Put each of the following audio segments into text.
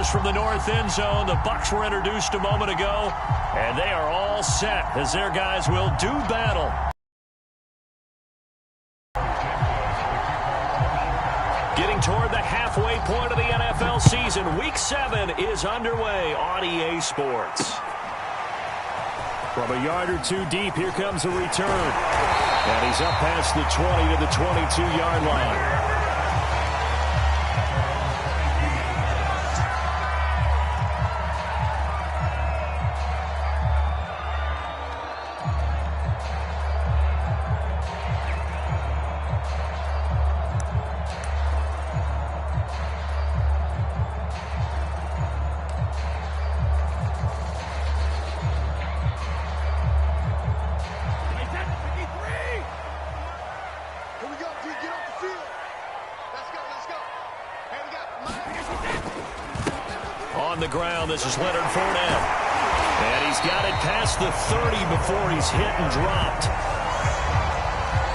goes from the north end zone. The Bucs were introduced a moment ago, and they are all set as their guys will do battle. Getting toward the halfway point of the NFL season, Week 7 is underway on EA Sports. From a yard or two deep, here comes a return. And he's up past the 20 to the 22-yard line. On the ground, this is Leonard Fournette. And he's got it past the 30 before he's hit and dropped.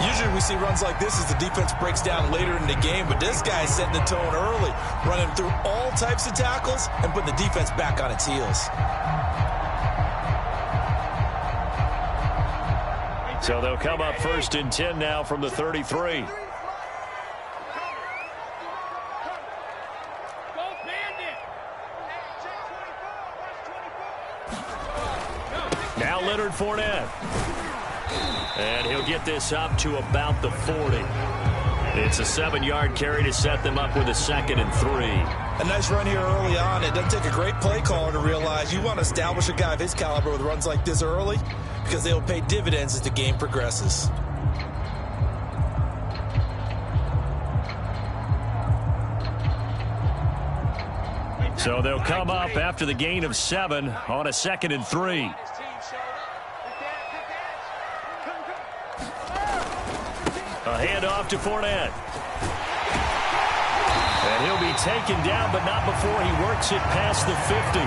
Usually we see runs like this as the defense breaks down later in the game, but this guy is setting the tone early, running through all types of tackles and putting the defense back on its heels. So they'll come up 1st and 10 now from the 33. Now Leonard Fournette. And he'll get this up to about the 40. It's a 7-yard carry to set them up with a 2nd and 3. A nice run here early on. It doesn't take a great play caller to realize you want to establish a guy of his caliber with runs like this early because they'll pay dividends as the game progresses. So they'll come up after the gain of 7 on a 2nd and 3. A handoff to Fournette. And he'll be taken down, but not before he works it past the 50.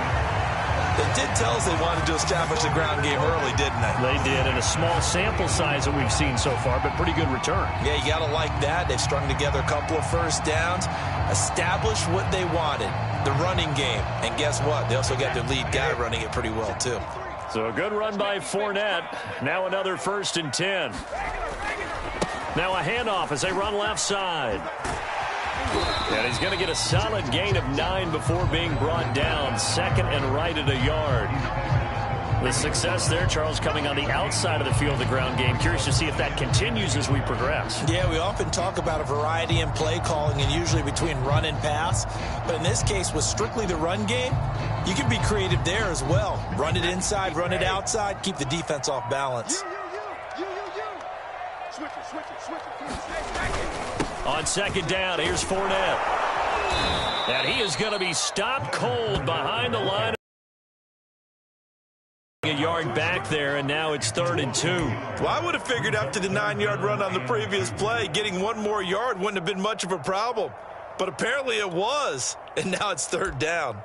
They did tell us they wanted to establish the ground game early, didn't they? They did, and a small sample size that we've seen so far, but pretty good return. Yeah, you got to like that. They've strung together a couple of first downs, established what they wanted, the running game. And guess what? They also got their lead guy running it pretty well, too. So a good run by Fournette. Now another 1st and 10. Now a handoff as they run left side. And he's going to get a solid gain of 9 before being brought down. 2nd and right at a yard. The success there, Charles, coming on the outside of the field of the ground game. Curious to see if that continues as we progress. Yeah, we often talk about a variety in play calling and usually between run and pass. But in this case, with strictly the run game, you can be creative there as well. Run it inside, run it outside, keep the defense off balance. On 2nd down, here's Fournette. And he is going to be stopped cold behind the line. A yard back there, and now it's 3rd and 2. Well, I would have figured after the 9-yard run on the previous play, getting 1 more yard wouldn't have been much of a problem. But apparently it was, and now it's 3rd down.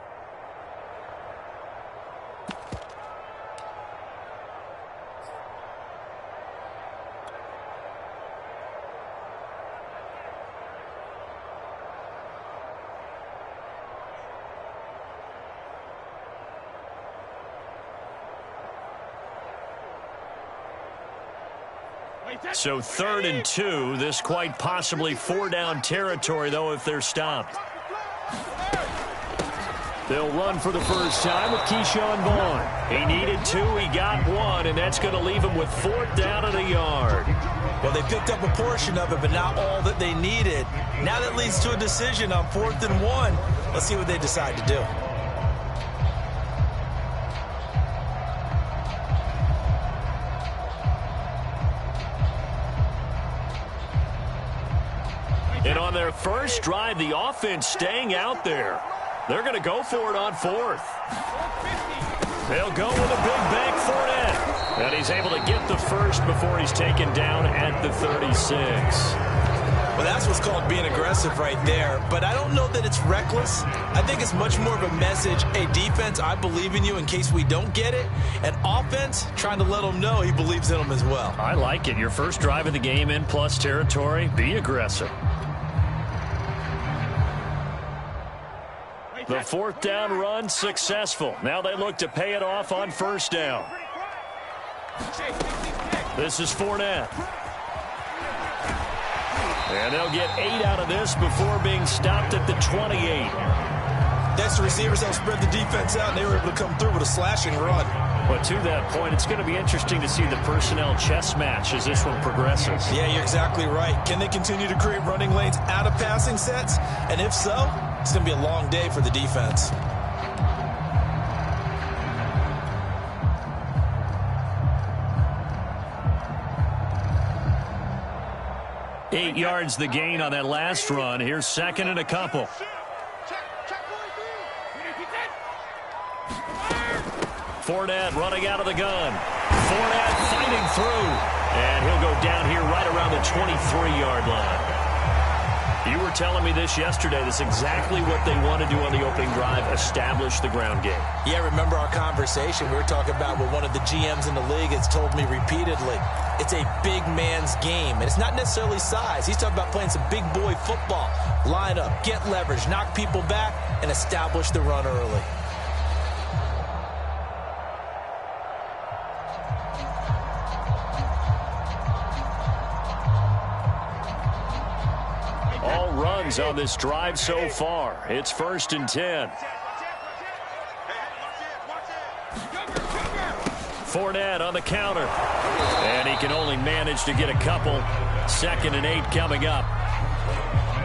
So 3rd and 2. This quite possibly 4-down territory, though, if they're stopped. They'll run for the first time with Keyshawn Vaughn. He needed 2. He got 1, and that's going to leave him with 4th down at a yard. Well, they picked up a portion of it, but not all that they needed. Now that leads to a decision on 4th and 1. Let's see what they decide to do. And on their first drive, the offense staying out there. They're going to go for it on 4th. They'll go with a big bank Fournette. And he's able to get the first before he's taken down at the 36. Well, that's what's called being aggressive right there. But I don't know that it's reckless. I think it's much more of a message. Hey, defense, I believe in you in case we don't get it. And offense, trying to let them know he believes in them as well. I like it. Your first drive of the game in plus territory, be aggressive. The fourth down run successful. Now they look to pay it off on first down. This is Fournette. And they'll get 8 out of this before being stopped at the 28. That's the receivers help spread the defense out, and they were able to come through with a slashing run. But to that point, it's going to be interesting to see the personnel chess match as this one progresses. Yeah, you're exactly right. Can they continue to create running lanes out of passing sets? And if so, it's going to be a long day for the defense. Eight yards the gain on that last run. Here's second and a couple. Fournette running out of the gun. Fournette fighting through. And he'll go down here right around the 23-yard line. You were telling me this yesterday. That's exactly what they want to do on the opening drive, establish the ground game. Yeah, remember our conversation. We were talking about what one of the GMs in the league has told me repeatedly. It's a big man's game, and it's not necessarily size. He's talking about playing some big boy football. Line up, get leverage, knock people back, and establish the run early. All runs on this drive so far. It's 1st and 10. Fournette on the counter. And he can only manage to get a couple. 2nd and 8 coming up.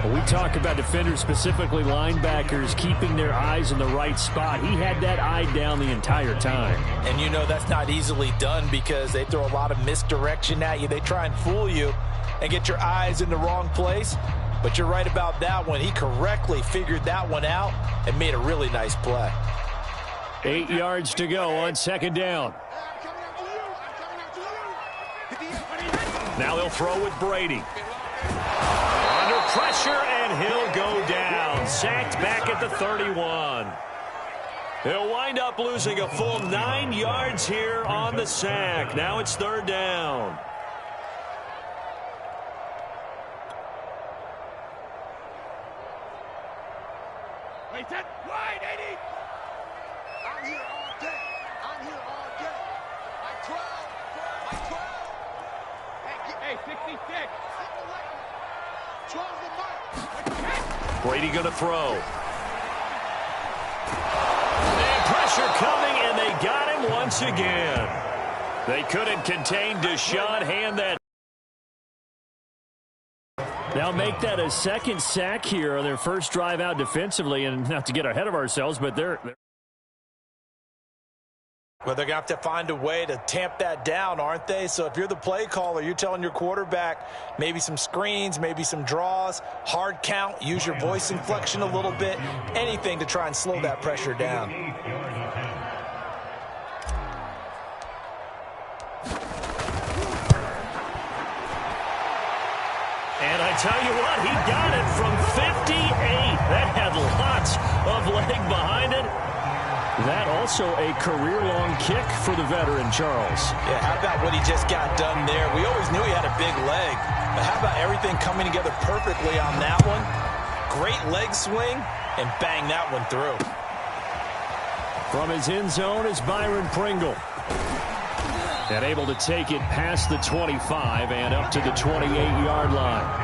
Well, we talk about defenders, specifically linebackers, keeping their eyes in the right spot. He had that eye down the entire time. And you know that's not easily done because they throw a lot of misdirection at you. They try and fool you and get your eyes in the wrong place. But you're right about that one. He correctly figured that one out and made a really nice play. 8 yards to go on 2nd down. Now they'll throw with Brady. Under pressure, and he'll go down. Sacked back at the 31. He'll wind up losing a full 9 yards here on the sack. Now it's 3rd down. Wide 80. I'm here all day. I'm here all day. Like 12. Like 12. Hey, 66. 12 to mark. Brady going to throw. And pressure coming, and they got him once again. They couldn't contain Deshaun. Hand that. Now make that a second sack here on their first drive out defensively, and not to get ahead of ourselves, but they're Well, they're going to have to find a way to tamp that down, aren't they? So if you're the play caller, you're telling your quarterback maybe some screens, maybe some draws, hard count, use your voice inflection a little bit, anything to try and slow that pressure down. And I tell you what, he got it from 58. That had lots of leg behind it. That also a career-long kick for the veteran, Charles. Yeah, how about what he just got done there? We always knew he had a big leg, but how about everything coming together perfectly on that one? Great leg swing, and bang that one through. From his end zone is Byron Pringle. And able to take it past the 25 and up to the 28-yard line.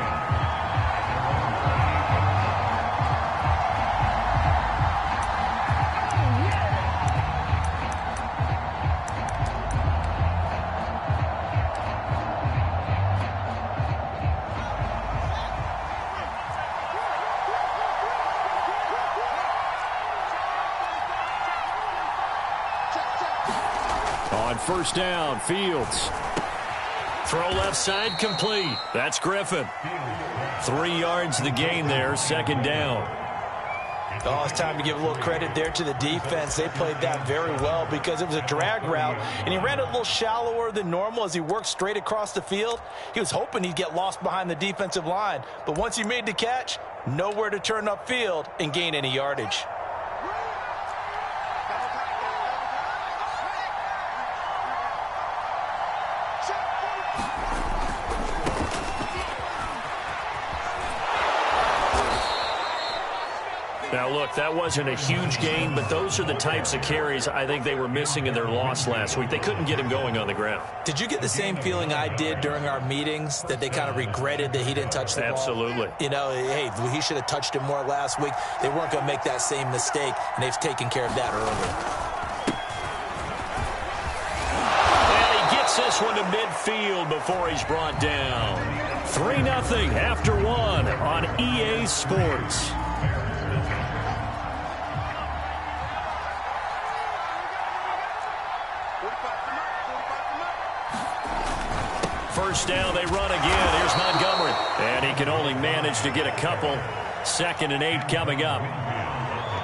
On first down, Fields. Throw left side complete. That's Griffin. 3 yards the gain there, 2nd down. Oh, it's time to give a little credit there to the defense. They played that very well because it was a drag route, and he ran it a little shallower than normal as he worked straight across the field. He was hoping he'd get lost behind the defensive line, but once he made the catch, nowhere to turn upfield and gain any yardage. Now Now, look, that wasn't a huge gain, but those are the types of carries I think they were missing in their loss last week. They couldn't get him going on the ground. Did you get the same feeling I did during our meetings, that they kind of regretted that he didn't touch the ball? Absolutely. You know, hey, he should have touched it more last week. They weren't going to make that same mistake, and they've taken care of that early. And he gets this one to midfield before he's brought down. 3-0 after 1 on EA Sports. First down, they run again. Here's Montgomery. And he can only manage to get a couple. 2nd and 8 coming up.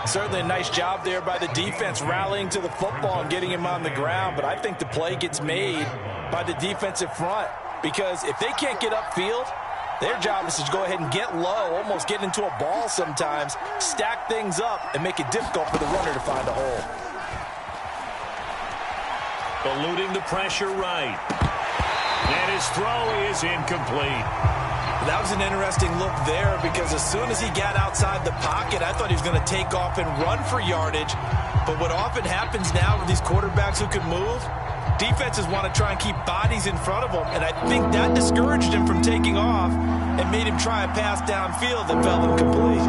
Certainly a nice job there by the defense rallying to the football and getting him on the ground. But I think the play gets made by the defensive front. Because if they can't get upfield, their job is to go ahead and get low, almost get into a ball sometimes, stack things up, and make it difficult for the runner to find a hole. Eluding the pressure right. And his throw is incomplete. That was an interesting look there, because as soon as he got outside the pocket, I thought he was going to take off and run for yardage. But what often happens now with these quarterbacks who can move, defenses want to try and keep bodies in front of them, and I think that discouraged him from taking off and made him try a pass downfield that fell incomplete.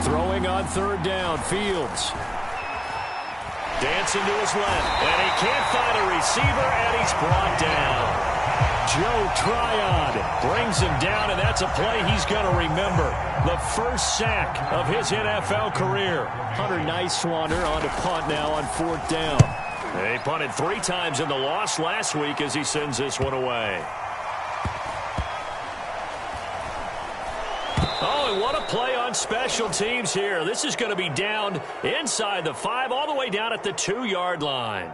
Throwing on 3rd down, Fields. Dancing to his left, and he can't find a receiver, and he's brought down. Joe Tryon brings him down, and that's a play he's going to remember. The first sack of his NFL career. Hunter Nicewander on to punt now on 4th down. They punted 3 times in the loss last week as he sends this one away. Oh, and what a play on special teams here. This is going to be down inside the 5, all the way down at the 2-yard line.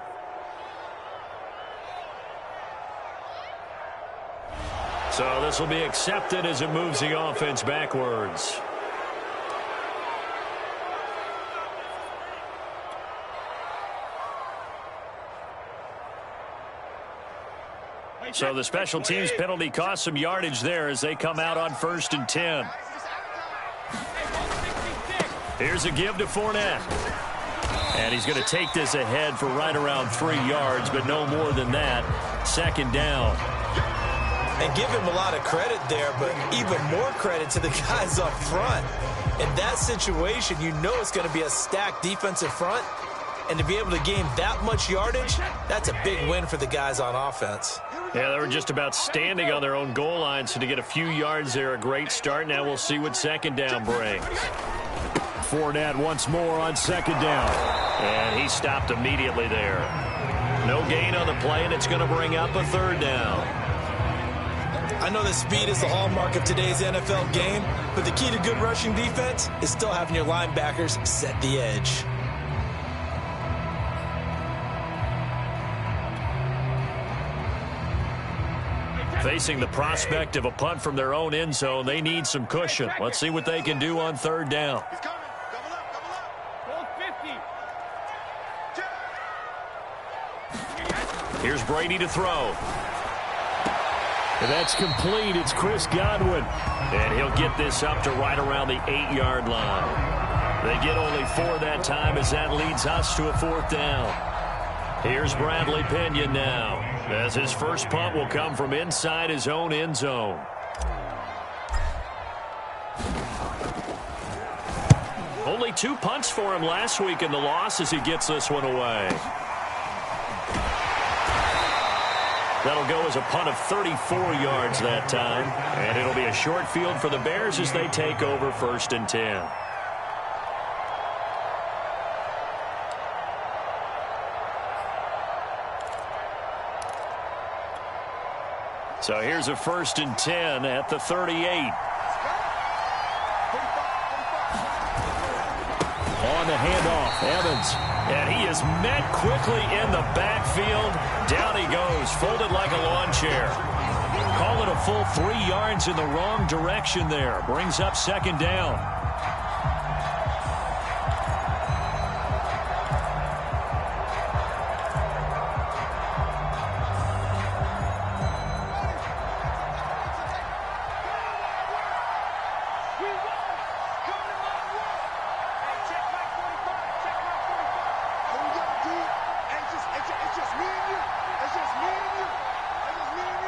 So this will be accepted as it moves the offense backwards. So the special teams penalty cost some yardage there as they come out on 1st and 10. Here's a give to Fournette. And he's going to take this ahead for right around 3 yards, but no more than that. 2nd down. And give him a lot of credit there, but even more credit to the guys up front. In that situation, you know it's going to be a stacked defensive front. And to be able to gain that much yardage, that's a big win for the guys on offense. Yeah, they were just about standing on their own goal line, so to get a few yards there, a great start. Now we'll see what 2nd down brings. Fournette once more on 2nd down. And he stopped immediately there. No gain on the play, and it's going to bring up a 3rd down. I know that speed is the hallmark of today's NFL game, but the key to good rushing defense is still having your linebackers set the edge. Facing the prospect of a punt from their own end zone, they need some cushion. Let's see what they can do on 3rd down. He's coming. Double up, double up. Hold 50. Here's Brady to throw. And that's complete. It's Chris Godwin. And he'll get this up to right around the 8-yard line. They get only 4 that time as that leads us to a 4th down. Here's Bradley Pinion now, as his first punt will come from inside his own end zone. Only 2 punts for him last week in the loss as he gets this one away. That'll go as a punt of 34 yards that time. And it'll be a short field for the Bears as they take over 1st and 10. So here's a 1st and 10 at the 38. On the handoff, Evans. And he is met quickly in the backfield. Down he goes, folded like a lawn chair. Call it a full 3 yards in the wrong direction there. Brings up 2nd down. We won. Come to my world. Hey, check my 45. Check my 45. All we gotta do, it's just me and you. It's just me and you. It's just me and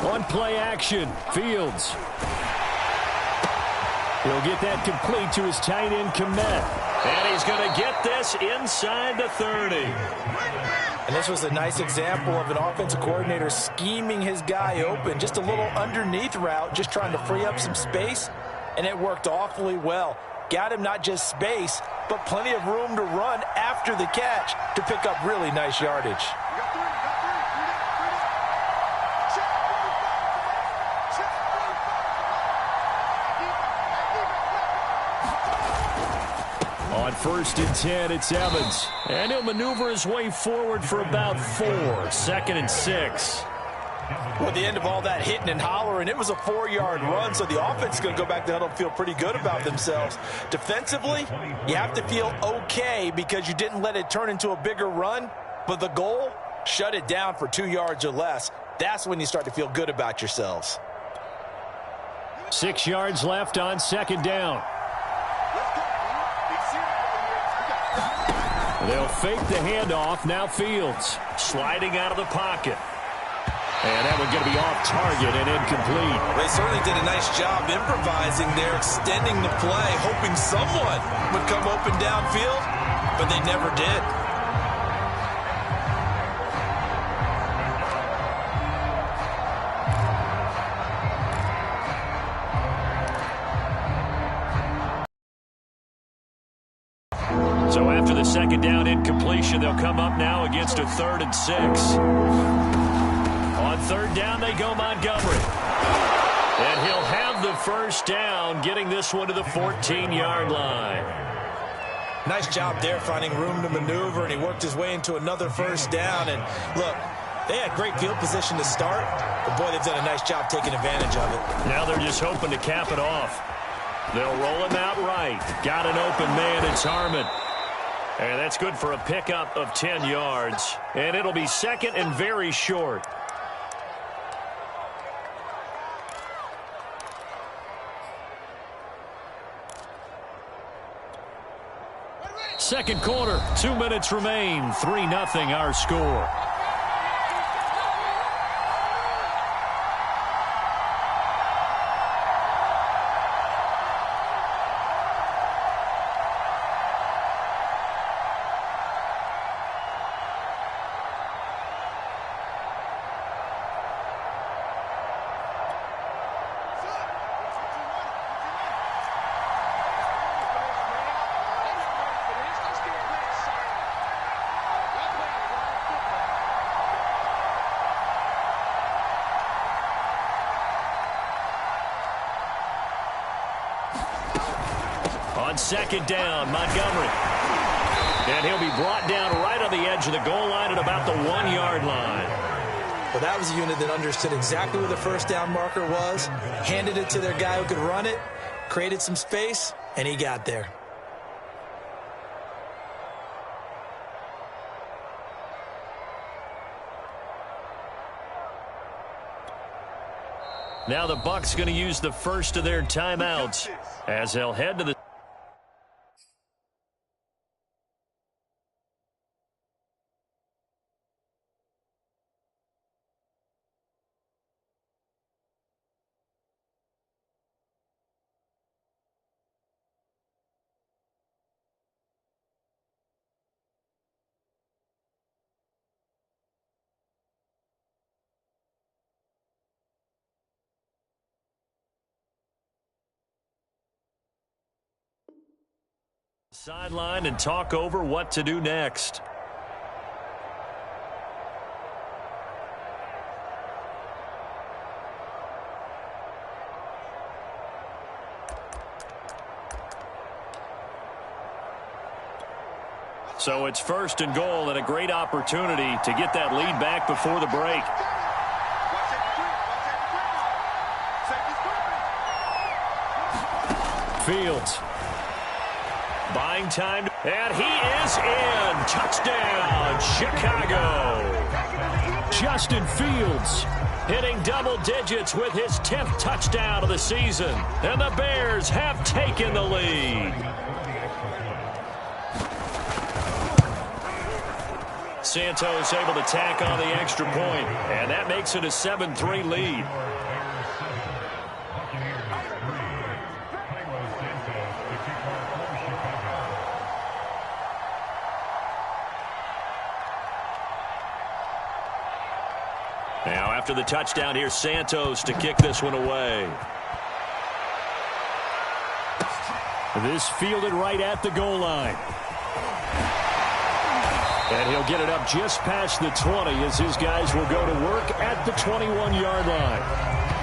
you. On play action, Fields. He'll get that complete to his tight end, Kmet. And he's going to get this inside the 30. And this was a nice example of an offensive coordinator scheming his guy open. Just a little underneath route, just trying to free up some space, and it worked awfully well. Got him not just space, but plenty of room to run after the catch to pick up really nice yardage. You got three. Check 45. Check 45. On 1st and 10, it's Evans. And he'll maneuver his way forward for about 4. 2nd and 6. Well, at the end of all that hitting and hollering, it was a 4-yard run, so the offense is going to go back to huddle and feel pretty good about themselves. Defensively, you have to feel okay because you didn't let it turn into a bigger run, but the goal, shut it down for 2 yards or less. That's when you start to feel good about yourselves. 6 yards left on 2nd down. They'll fake the handoff. Now Fields Sliding out of the pocket. And that one going to be off target and incomplete. They certainly did a nice job improvising there, extending the play, hoping someone would come open downfield, but they never did. So after the 2nd down incompletion, they'll come up now against a 3rd and 6. On 3rd down, they go Montgomery. And he'll have the 1st down, getting this one to the 14-yard line. Nice job there finding room to maneuver, and he worked his way into another 1st down. And look, they had great field position to start, but boy, they've done a nice job taking advantage of it. Now they're just hoping to cap it off. They'll roll him out right. Got an open man. It's Harmon. And that's good for a pickup of 10 yards. And it'll be 2nd and very short. Second quarter, 2 minutes remain. 3-0 our score. On 2nd down, Montgomery. And he'll be brought down right on the edge of the goal line at about the 1-yard line. Well, that was a unit that understood exactly where the 1st down marker was, handed it to their guy who could run it, created some space, and he got there. Now the Bucs going to use the first of their timeouts as they'll head to the sideline and talk over what to do next. So it's 1st and goal and a great opportunity to get that lead back before the break. Fields. Buying time, and he is in. Touchdown, Chicago. Justin Fields Hitting double digits with his 10th touchdown of the season. And the Bears have taken the lead. Santos able to tack on the extra point, and that makes it a 7-3 lead. Now, after the touchdown, here's Santos to kick this one away. This fielded right at the goal line. And he'll get it up just past the 20 as his guys will go to work at the 21-yard line.